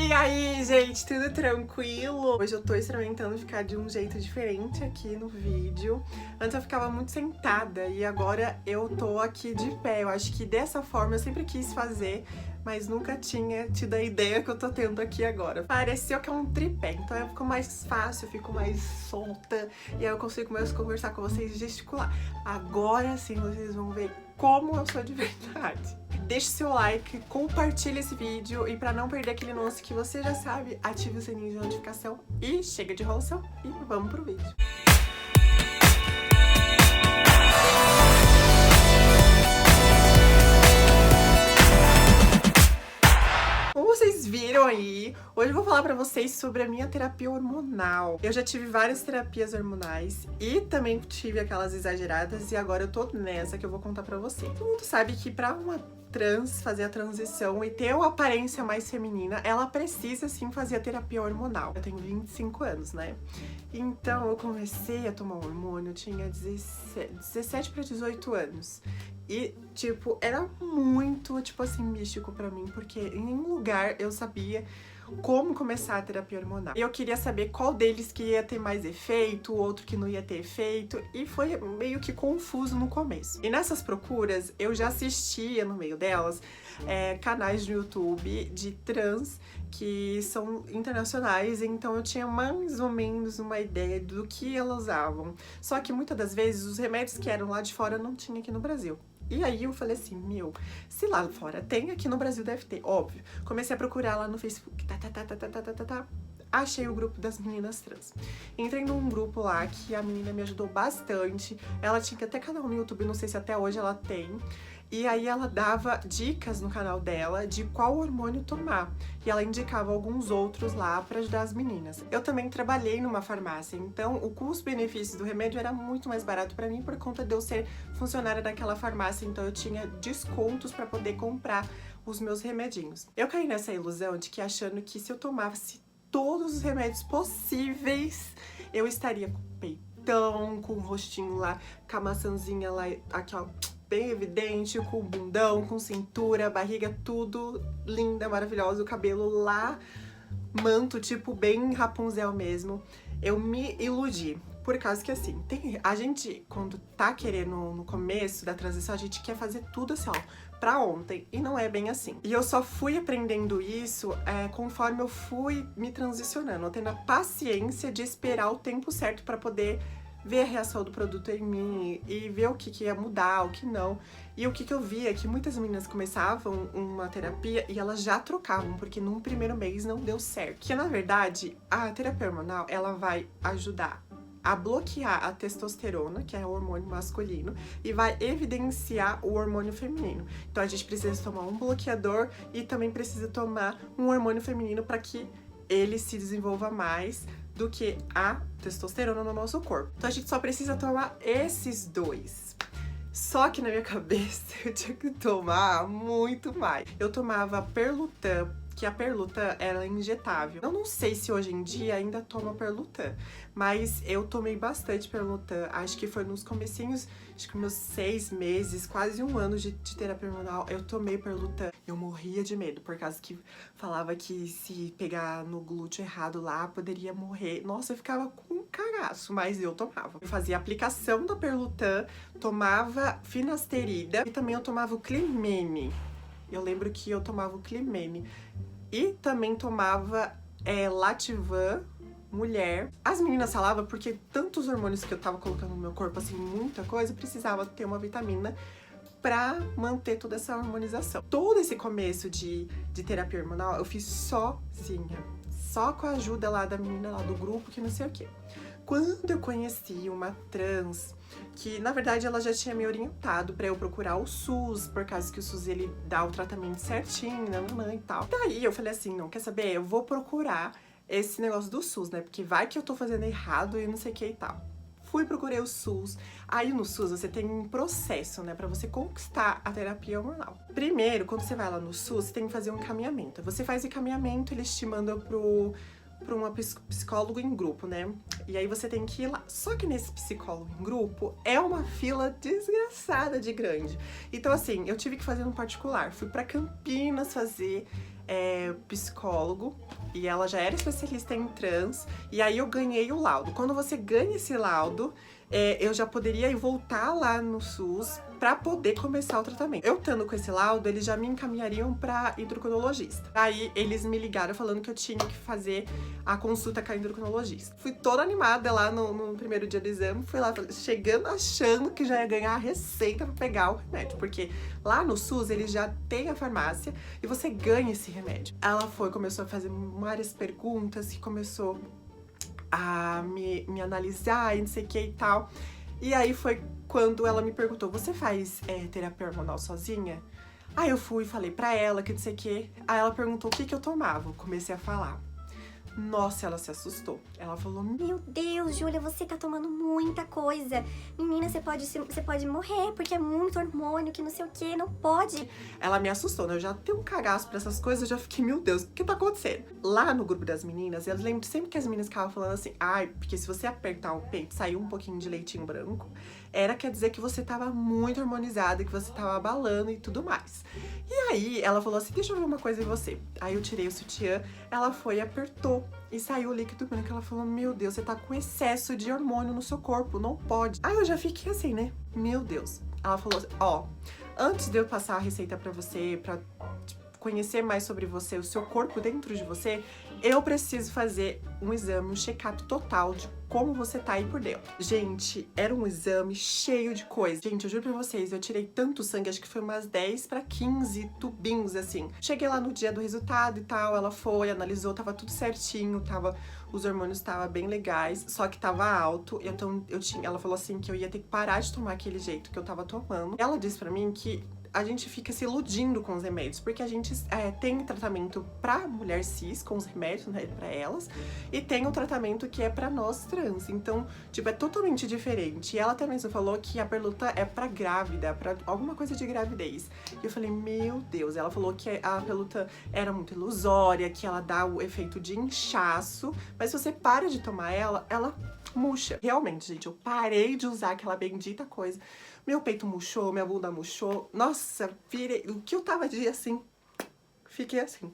E aí, gente, tudo tranquilo? Hoje eu tô experimentando ficar de um jeito diferente aqui no vídeo. Antes eu ficava muito sentada e agora eu tô aqui de pé. Eu acho que dessa forma eu sempre quis fazer, mas nunca tinha tido a ideia que eu tô tendo aqui agora. Pareceu que é um tripé, então eu fico mais fácil, eu fico mais solta e aí eu consigo mais conversar com vocês e gesticular. Agora sim vocês vão ver como eu sou de verdade. Deixe seu like, compartilhe esse vídeo e para não perder aquele anúncio que você já sabe, ative o sininho de notificação e chega de enrolação e vamos pro vídeo. Como vocês viram aí, hoje eu vou falar pra vocês sobre a minha terapia hormonal. Eu já tive várias terapias hormonais e também tive aquelas exageradas e agora eu tô nessa que eu vou contar pra vocês. Todo mundo sabe que pra uma trans fazer a transição e ter uma aparência mais feminina, ela precisa sim fazer a terapia hormonal. Eu tenho 25 anos, né? Então eu comecei a tomar hormônio, eu tinha 17 para 18 anos. E, tipo, era muito, tipo assim, místico pra mim, porque em nenhum lugar eu sabia como começar a terapia hormonal. Eu queria saber qual deles que ia ter mais efeito, o outro que não ia ter efeito, e foi meio que confuso no começo. E nessas procuras, eu já assistia, no meio delas, canais no YouTube de trans que são internacionais, então eu tinha mais ou menos uma ideia do que elas usavam. Só que muitas das vezes os remédios que eram lá de fora não tinha aqui no Brasil. E aí eu falei assim, se lá fora tem, aqui no Brasil deve ter, óbvio. Comecei a procurar lá no Facebook, achei o grupo das meninas trans. Entrei num grupo lá que a menina me ajudou bastante, ela tinha até canal no YouTube, não sei se até hoje ela tem. E aí ela dava dicas no canal dela de qual hormônio tomar. E ela indicava alguns outros lá para ajudar as meninas. Eu também trabalhei numa farmácia, então o custo-benefício do remédio era muito mais barato para mim por conta de eu ser funcionária daquela farmácia, então eu tinha descontos para poder comprar os meus remedinhos. Eu caí nessa ilusão de que achando que se eu tomasse todos os remédios possíveis, eu estaria com peitão, com o rostinho lá, com a maçãzinha lá, aqui ó, bem evidente, com o bundão, com cintura, barriga, tudo linda, maravilhosa, o cabelo lá, manto, tipo bem Rapunzel mesmo. Eu me iludi, por causa que assim, a gente, quando tá querendo no começo da transição, a gente quer fazer tudo assim, ó, pra ontem, e não é bem assim. E eu só fui aprendendo isso conforme eu fui me transicionando, eu tendo a paciência de esperar o tempo certo pra poder ver a reação do produto em mim e ver o que ia mudar, o que não. E o que eu via é que muitas meninas começavam uma terapia e elas já trocavam, porque num primeiro mês não deu certo. Que na verdade, a terapia hormonal, ela vai ajudar a bloquear a testosterona, que é o hormônio masculino, e vai evidenciar o hormônio feminino. Então a gente precisa tomar um bloqueador e também precisa tomar um hormônio feminino para que ele se desenvolva mais do que a testosterona no nosso corpo. Então a gente só precisa tomar esses dois. Só que na minha cabeça eu tinha que tomar muito mais. Eu tomava Perlutan, que a Perlutan era injetável. Eu não sei se hoje em dia ainda toma Perlutan, mas eu tomei bastante Perlutan. Acho que foi nos comecinhos, acho que meus 6 meses, quase um ano de terapia hormonal, eu tomei Perlutan. Eu morria de medo, por causa que falava que se pegar no glúteo errado lá, poderia morrer. Nossa, eu ficava com um cagaço, mas eu tomava. Eu fazia aplicação da Perlutan, tomava finasterida e também eu tomava o Climene. Eu lembro que eu tomava o Climene e também tomava Lativan, mulher. As meninas falavam porque tantos hormônios que eu tava colocando no meu corpo, assim, muita coisa, precisava ter uma vitamina pra manter toda essa hormonização. Todo esse começo de terapia hormonal eu fiz sozinha, só com a ajuda lá da menina lá do grupo, que não sei o quê. Quando eu conheci uma trans, que na verdade ela já tinha me orientado pra eu procurar o SUS, por causa que o SUS ele dá o tratamento certinho, e tal. Daí eu falei assim, não, quer saber? Eu vou procurar esse negócio do SUS, né? Porque vai que eu tô fazendo errado e não sei o que e tal. Fui, procurei o SUS. Aí no SUS você tem um processo, né, pra você conquistar a terapia hormonal. Primeiro, quando você vai lá no SUS, você tem que fazer um encaminhamento. Você faz o encaminhamento, eles te mandam para uma psicólogo em grupo, né? E aí você tem que ir lá. Só que nesse psicólogo em grupo é uma fila desgraçada de grande. Então assim, eu tive que fazer no particular. Fui pra Campinas fazer psicólogo e ela já era especialista em trans, e aí eu ganhei o laudo. Quando você ganha esse laudo, eu já poderia ir voltar lá no SUS pra poder começar o tratamento. Eu estando com esse laudo, eles já me encaminhariam pra endocrinologista. Aí eles me ligaram falando que eu tinha que fazer a consulta com a endocrinologista. Fui toda animada lá no primeiro dia do exame, fui lá chegando achando que já ia ganhar a receita pra pegar o remédio, porque lá no SUS eles já têm a farmácia e você ganha esse remédio. Ela começou a fazer várias perguntas e começou a me analisar e não sei o que e tal. E aí foi quando ela me perguntou, você faz terapia hormonal sozinha? Aí eu fui e falei pra ela que não sei o que. Aí ela perguntou o que eu tomava. Eu comecei a falar. Nossa, ela se assustou. Ela falou, meu Deus, Júlia, você tá tomando muita coisa. Menina, você pode morrer, porque é muito hormônio, que não sei o que, não pode. Ela me assustou, né? Eu já tenho um cagaço pra essas coisas, eu já fiquei, meu Deus, o que tá acontecendo? Lá no grupo das meninas, eu lembro sempre que as meninas ficavam falando assim, ai, porque se você apertar o peito, sair um pouquinho de leitinho branco, quer dizer que você tava muito hormonizada, que você tava abalando e tudo mais. E aí, ela falou assim, deixa eu ver uma coisa em você. Aí eu tirei o sutiã, ela foi e apertou. E saiu o líquido branco. Ela falou, meu Deus, você tá com excesso de hormônio no seu corpo, não pode. Aí eu já fiquei assim, né? Meu Deus. Ela falou assim, ó, antes de eu passar a receita pra você, pra conhecer mais sobre você, o seu corpo dentro de você, eu preciso fazer um exame, um check-up total de como você tá aí por dentro. Gente, era um exame cheio de coisa. Gente, eu juro pra vocês, eu tirei tanto sangue, acho que foi umas 10 pra 15 tubinhos, assim. Cheguei lá no dia do resultado e tal, ela foi, analisou, tava tudo certinho, os hormônios estavam bem legais, só que tava alto, então ela falou assim que eu ia ter que parar de tomar aquele jeito que eu tava tomando. Ela disse pra mim que a gente fica se iludindo com os remédios, porque a gente tem tratamento pra mulher cis, com os remédios, né, pra elas, e tem um tratamento que é pra nós trans, então, tipo, é totalmente diferente. E ela também falou que a perluta é pra grávida, pra alguma coisa de gravidez. E eu falei, meu Deus, ela falou que a perluta era muito ilusória, que ela dá o efeito de inchaço, mas se você para de tomar ela murcha. Realmente, gente, eu parei de usar aquela bendita coisa. Meu peito murchou, minha bunda murchou. Nossa, virei. O que eu tava de assim, fiquei assim.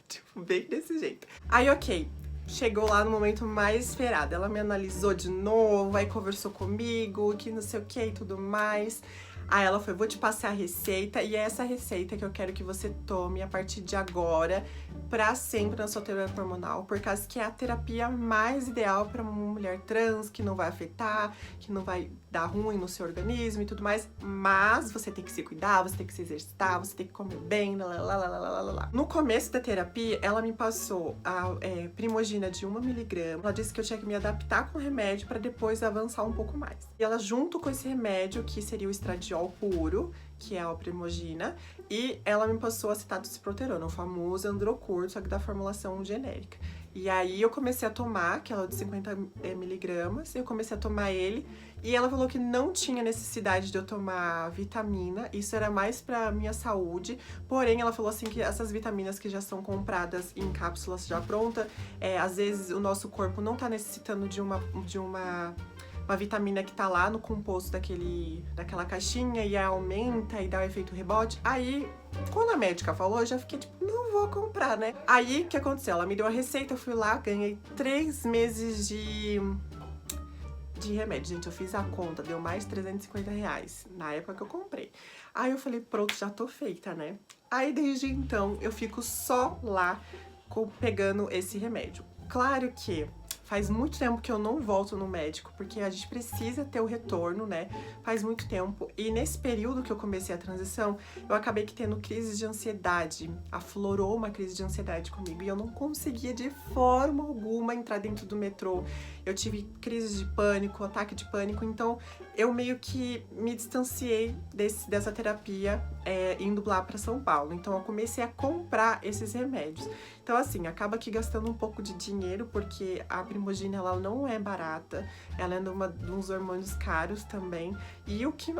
Tipo, bem desse jeito. Aí, ok. Chegou lá no momento mais esperado. Ela me analisou de novo, aí conversou comigo, que não sei o que e tudo mais. Aí ela foi, vou te passar a receita, e é essa receita que eu quero que você tome a partir de agora, pra sempre na sua terapia hormonal, por causa que é a terapia mais ideal pra uma mulher trans, que não vai afetar, que não vai dar ruim no seu organismo e tudo mais, mas você tem que se cuidar, você tem que se exercitar, você tem que comer bem, lá. No começo da terapia, ela me passou a Primogina de 1mg, ela disse que eu tinha que me adaptar com o remédio pra depois avançar um pouco mais. E ela, junto com esse remédio, que seria o estradiol puro, que é a Primogina, e ela me passou acetato ciproterona, o famoso Androcur, só que da formulação genérica. E aí eu comecei a tomar, aquela de 50mg, eu comecei a tomar ele, e ela falou que não tinha necessidade de eu tomar vitamina, isso era mais pra minha saúde, porém ela falou assim que essas vitaminas que já são compradas em cápsulas já pronta, às vezes o nosso corpo não tá necessitando de uma vitamina que tá lá no composto daquela caixinha e aumenta e dá o efeito rebote. Aí, quando a médica falou, eu já fiquei tipo, não vou comprar, né? Aí, o que aconteceu? Ela me deu a receita, eu fui lá, ganhei 3 meses de remédio. Gente, eu fiz a conta, deu mais de R$350 na época que eu comprei. Aí eu falei, pronto, já tô feita, né? Aí, desde então, eu fico só lá pegando esse remédio. Claro que faz muito tempo que eu não volto no médico, porque a gente precisa ter o retorno, né? Faz muito tempo. E nesse período que eu comecei a transição, eu acabei que tendo crises de ansiedade. Aflorou uma crise de ansiedade comigo e eu não conseguia de forma alguma entrar dentro do metrô. Eu tive crises de pânico, ataque de pânico, então eu meio que me distanciei dessa terapia indo lá para São Paulo. Então eu comecei a comprar esses remédios. Então assim, acaba aqui gastando um pouco de dinheiro, porque a Primogina ela não é barata, ela é de uns hormônios caros também. E o que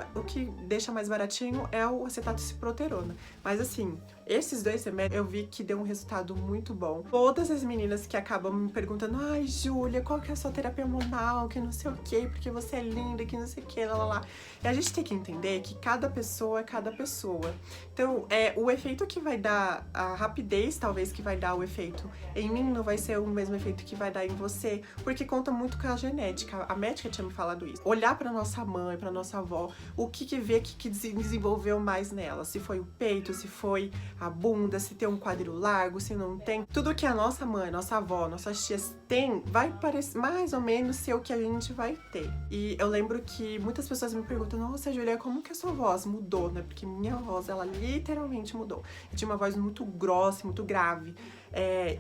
deixa mais baratinho é o acetato ciproterona. Mas assim, Esses 2 remédios eu vi que deu um resultado muito bom. Todas as meninas que acabam me perguntando: ai, Júlia, qual que é a sua terapia hormonal? Que não sei o quê, porque você é linda, que não sei o quê, lá, lá, lá. E a gente tem que entender que cada pessoa é cada pessoa. Então, o efeito que vai dar, a rapidez talvez que vai dar o efeito em mim não vai ser o mesmo efeito que vai dar em você, porque conta muito com a genética. A médica tinha me falado isso. Olhar pra nossa mãe, pra nossa avó, o que vê que desenvolveu mais nela. Se foi o peito, se foi a bunda, se tem um quadril largo, se não tem. Tudo que a nossa mãe, nossa avó, nossas tias têm, vai parecer mais ou menos ser o que a gente vai ter. E eu lembro que muitas pessoas me perguntam: nossa, Julia, como que a sua voz mudou, né? Porque minha voz, ela literalmente mudou. Eu tinha uma voz muito grossa, muito grave.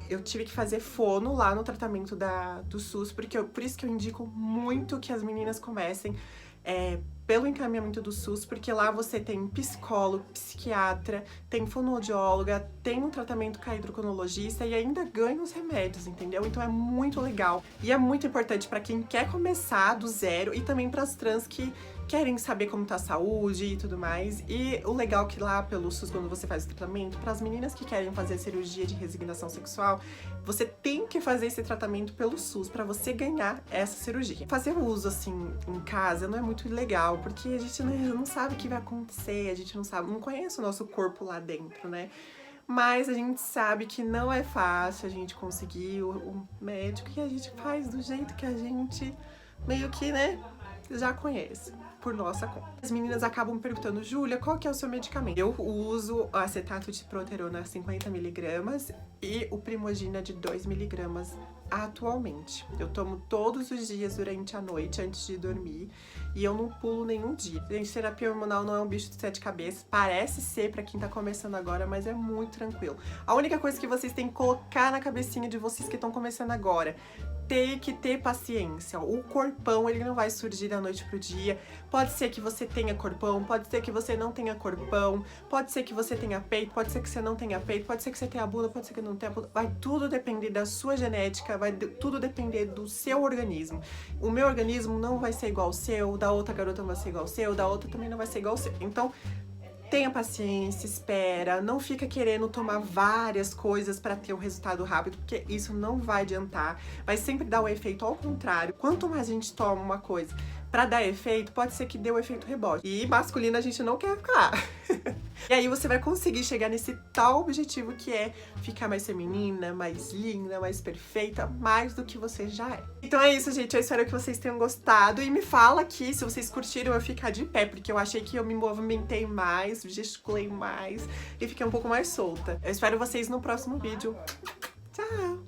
Eu tive que fazer fono lá no tratamento do SUS, por isso que eu indico muito que as meninas comecem pelo encaminhamento do SUS, porque lá você tem psicólogo, psiquiatra, tem fonoaudióloga, tem um tratamento com a endocrinologista e ainda ganha os remédios, entendeu? Então é muito legal e é muito importante para quem quer começar do zero e também para as trans que querem saber como tá a saúde e tudo mais. E o legal é que lá pelo SUS, quando você faz o tratamento, para as meninas que querem fazer cirurgia de resignação sexual, você tem que fazer esse tratamento pelo SUS para você ganhar essa cirurgia. Fazer o uso assim em casa não é muito legal, porque a gente não sabe o que vai acontecer, a gente não conhece o nosso corpo lá dentro, né? Mas a gente sabe que não é fácil a gente conseguir o médico que a gente faz do jeito que a gente meio que, né, já conhece. Por nossa conta. As meninas acabam me perguntando: Júlia, qual que é o seu medicamento? Eu uso o acetato de proterona 50mg e o Primogina de 2mg atualmente. Eu tomo todos os dias durante a noite antes de dormir e eu não pulo nenhum dia. Gente, terapia hormonal não é um bicho de 7 cabeças, parece ser pra quem tá começando agora, mas é muito tranquilo. A única coisa que vocês têm que colocar na cabecinha de vocês que estão começando agora: tem que ter paciência. O corpão, ele não vai surgir da noite pro dia. Pode ser que você tenha corpão, pode ser que você não tenha corpão, pode ser que você tenha peito, pode ser que você não tenha peito, pode ser que você tenha bunda, pode ser que não tenha bunda. Vai tudo depender da sua genética, vai tudo depender do seu organismo. O meu organismo não vai ser igual ao seu, da outra garota não vai ser igual ao seu, da outra também não vai ser igual ao seu. Então, tenha paciência, espera, não fica querendo tomar várias coisas para ter um resultado rápido, porque isso não vai adiantar, vai sempre dar o efeito ao contrário. Quanto mais a gente toma uma coisa para dar efeito, pode ser que dê o efeito rebote. E masculino a gente não quer ficar. E aí você vai conseguir chegar nesse tal objetivo que é ficar mais feminina, mais linda, mais perfeita, mais do que você já é. Então é isso, gente. Eu espero que vocês tenham gostado. E me fala aqui se vocês curtiram eu ficar de pé, porque eu achei que eu me movimentei mais, gesticulei mais e fiquei um pouco mais solta. Eu espero vocês no próximo vídeo. Tchau!